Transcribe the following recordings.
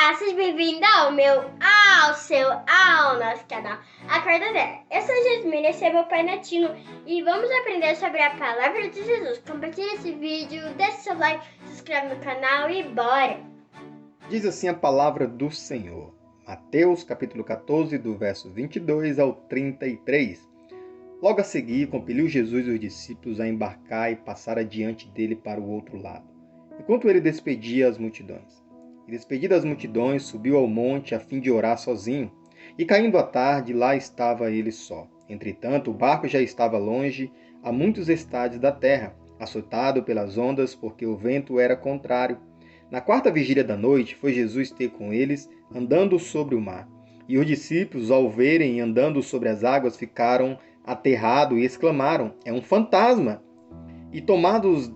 Olá, seja bem-vindo ao nosso canal Acorda Dela. Eu sou a Jasmine, esse é meu pai Netinho e vamos aprender sobre a palavra de Jesus. Compartilhe esse vídeo, deixe seu like, se inscreve no canal e bora! Diz assim a palavra do Senhor. Mateus capítulo 14, do verso 22 ao 33. Logo a seguir, compeliu Jesus os discípulos a embarcar e passar adiante dele para o outro lado, enquanto ele despedia as multidões. E despedidas as multidões, subiu ao monte a fim de orar sozinho. E caindo a tarde, lá estava ele só. Entretanto, o barco já estava longe, a muitos estádios da terra, açoitado pelas ondas, porque o vento era contrário. Na quarta vigília da noite, foi Jesus ter com eles, andando sobre o mar. E os discípulos, ao verem andando sobre as águas, ficaram aterrados e exclamaram: "É um fantasma!" E tomados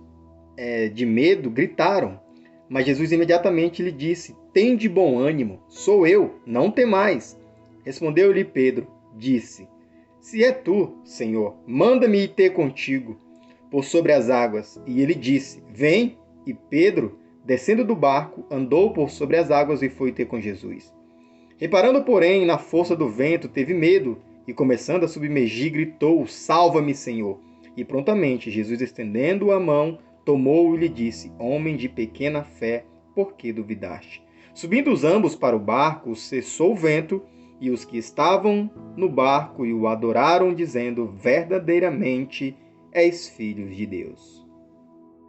de medo, gritaram. Mas Jesus imediatamente lhe disse: "Tende bom ânimo, sou eu, não temais." Respondeu-lhe Pedro, disse: "Se é tu, Senhor, manda-me ir ter contigo por sobre as águas." E ele disse: "Vem." E Pedro, descendo do barco, andou por sobre as águas e foi ter com Jesus. Reparando, porém, na força do vento, teve medo e, começando a submergir, gritou: "Salva-me, Senhor!" E prontamente Jesus, estendendo a mão, tomou-o e lhe disse: "Homem de pequena fé, por que duvidaste?" Subindo os ambos para o barco, cessou o vento, e os que estavam no barco o adoraram, dizendo: "Verdadeiramente és filho de Deus."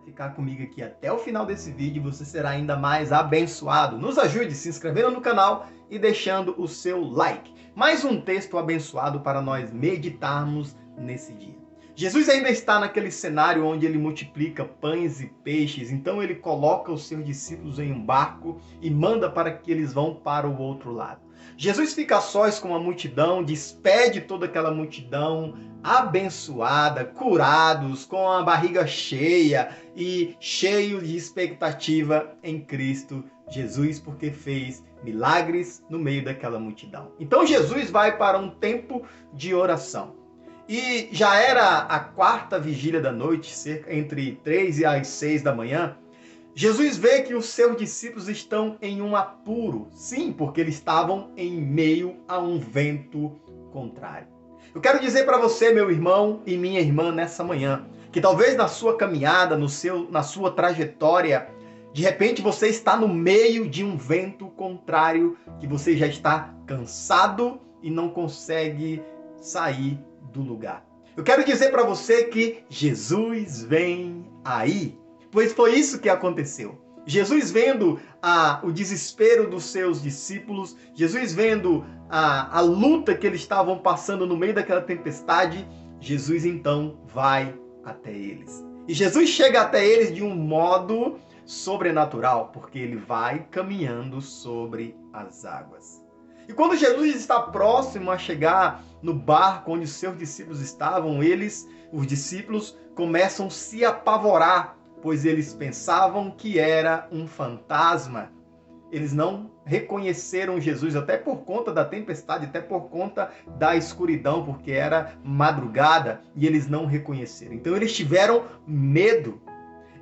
Ficar comigo aqui até o final desse vídeo, você será ainda mais abençoado. Nos ajude se inscrevendo no canal e deixando o seu like. Mais um texto abençoado para nós meditarmos nesse dia. Jesus ainda está naquele cenário onde ele multiplica pães e peixes, então ele coloca os seus discípulos em um barco e manda para que eles vão para o outro lado. Jesus fica a sós com a multidão, despede toda aquela multidão abençoada, curados, com a barriga cheia e cheios de expectativa em Cristo Jesus, porque fez milagres no meio daquela multidão. Então Jesus vai para um tempo de oração. E já era a quarta vigília da noite, cerca entre 3 e as 6 da manhã, Jesus vê que os seus discípulos estão em um apuro. Sim, porque eles estavam em meio a um vento contrário. Eu quero dizer para você, meu irmão e minha irmã, nessa manhã, que talvez na sua caminhada, na sua trajetória, de repente você está no meio de um vento contrário, que você já está cansado e não consegue sair do lugar. Eu quero dizer para você que Jesus vem aí, pois foi isso que aconteceu. Jesus vendo o desespero dos seus discípulos, Jesus vendo a luta que eles estavam passando no meio daquela tempestade, Jesus então vai até eles. E Jesus chega até eles de um modo sobrenatural, porque ele vai caminhando sobre as águas. E quando Jesus está próximo a chegar no barco onde os seus discípulos estavam, os discípulos, começam a se apavorar, pois eles pensavam que era um fantasma. Eles não reconheceram Jesus, até por conta da tempestade, até por conta da escuridão, porque era madrugada, e eles não reconheceram. Então eles tiveram medo.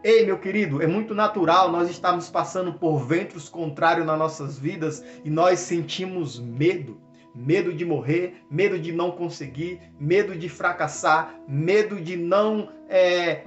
Ei, meu querido, é muito natural nós estarmos passando por ventos contrários nas nossas vidas e nós sentimos medo. Medo de morrer, medo de não conseguir, medo de fracassar, medo de não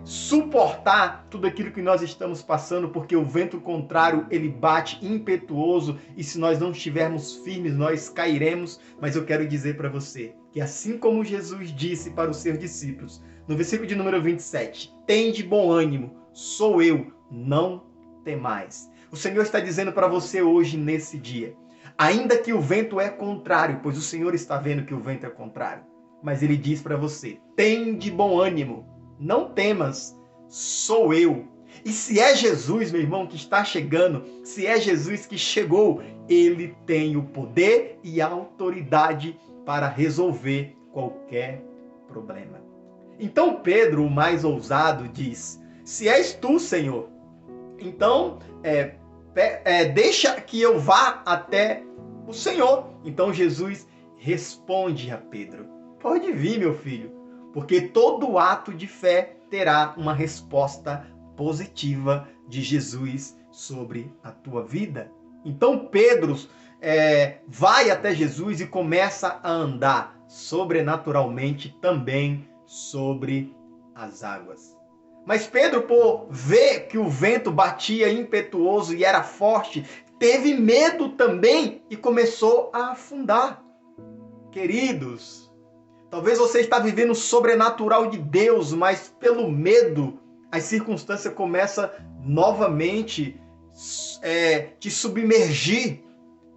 suportar tudo aquilo que nós estamos passando, porque o vento contrário, ele bate impetuoso e se nós não estivermos firmes, nós cairemos. Mas eu quero dizer para você que assim como Jesus disse para os seus discípulos, no versículo de número 27, "Tende bom ânimo, sou eu, não temais." O Senhor está dizendo para você hoje, nesse dia, ainda que o vento é contrário, pois o Senhor está vendo que o vento é contrário, mas Ele diz para você, "Tende bom ânimo, não temas, sou eu." E se é Jesus, meu irmão, que está chegando, se é Jesus que chegou, Ele tem o poder e a autoridade para resolver qualquer problema. Então Pedro, o mais ousado, diz, "Se és tu, Senhor, então deixa que eu vá até o Senhor." Então Jesus responde a Pedro, "Pode vir, meu filho, porque todo ato de fé terá uma resposta positiva de Jesus sobre a tua vida." Então Pedro vai até Jesus e começa a andar sobrenaturalmente também sobre as águas. Mas Pedro, por ver que o vento batia impetuoso e era forte, teve medo também e começou a afundar. Queridos, talvez você está vivendo o sobrenatural de Deus, mas pelo medo, as circunstâncias começam novamente te submergir.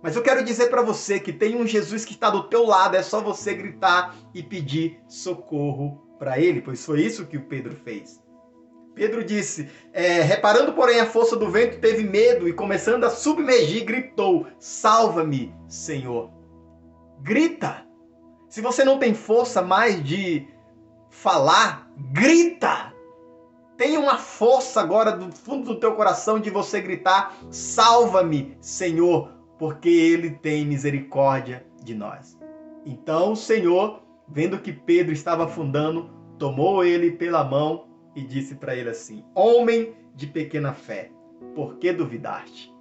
Mas eu quero dizer para você que tem um Jesus que está do teu lado, é só você gritar e pedir socorro para ele, pois foi isso que o Pedro fez. Pedro disse, reparando porém a força do vento, teve medo e começando a submergir, gritou, salva-me, Senhor. Grita. Se você não tem força mais de falar, grita. Tenha uma força agora do fundo do teu coração de você gritar, salva-me, Senhor, porque Ele tem misericórdia de nós. Então o Senhor, vendo que Pedro estava afundando, tomou ele pela mão e disse para ele assim, homem de pequena fé, por que duvidaste?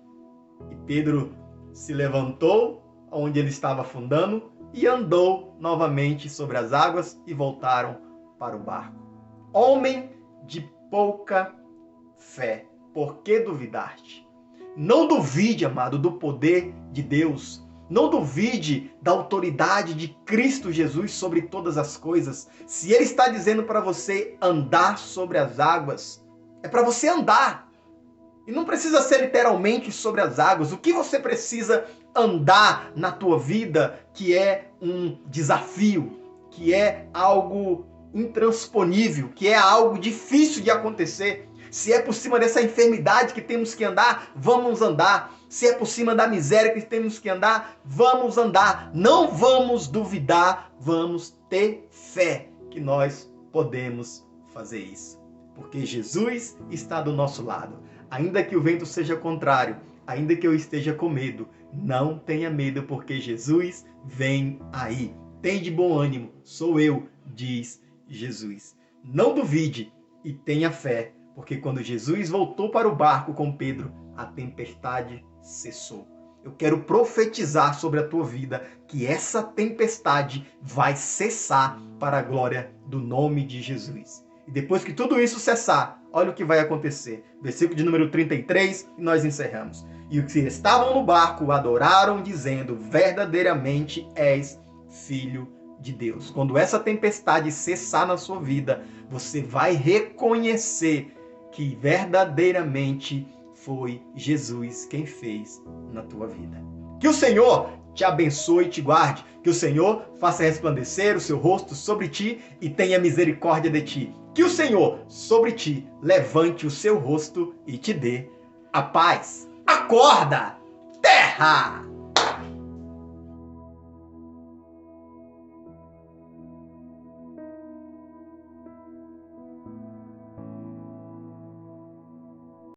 E Pedro se levantou onde ele estava afundando e andou novamente sobre as águas e voltaram para o barco. Homem de pouca fé, por que duvidaste? Não duvide, amado, do poder de Deus. Não duvide da autoridade de Cristo Jesus sobre todas as coisas. Se Ele está dizendo para você andar sobre as águas, é para você andar. E não precisa ser literalmente sobre as águas. O que você precisa andar na tua vida, que é um desafio, que é algo intransponível, que é algo difícil de acontecer. Se é por cima dessa enfermidade que temos que andar, vamos andar. Se é por cima da miséria que temos que andar, vamos andar. Não vamos duvidar, vamos ter fé que nós podemos fazer isso. Porque Jesus está do nosso lado. Ainda que o vento seja contrário, ainda que eu esteja com medo, não tenha medo, porque Jesus vem aí. Tem de bom ânimo, sou eu, diz Jesus. Não duvide e tenha fé, porque quando Jesus voltou para o barco com Pedro, a tempestade cessou. Eu quero profetizar sobre a tua vida que essa tempestade vai cessar para a glória do nome de Jesus. E depois que tudo isso cessar, olha o que vai acontecer. Versículo de número 33, e nós encerramos. E os que estavam no barco o adoraram, dizendo, verdadeiramente és Filho de Deus. Quando essa tempestade cessar na sua vida, você vai reconhecer que verdadeiramente foi Jesus quem fez na tua vida. Que o Senhor te abençoe e te guarde. Que o Senhor faça resplandecer o seu rosto sobre ti e tenha misericórdia de ti. Que o Senhor sobre ti levante o seu rosto e te dê a paz. Acorda, terra!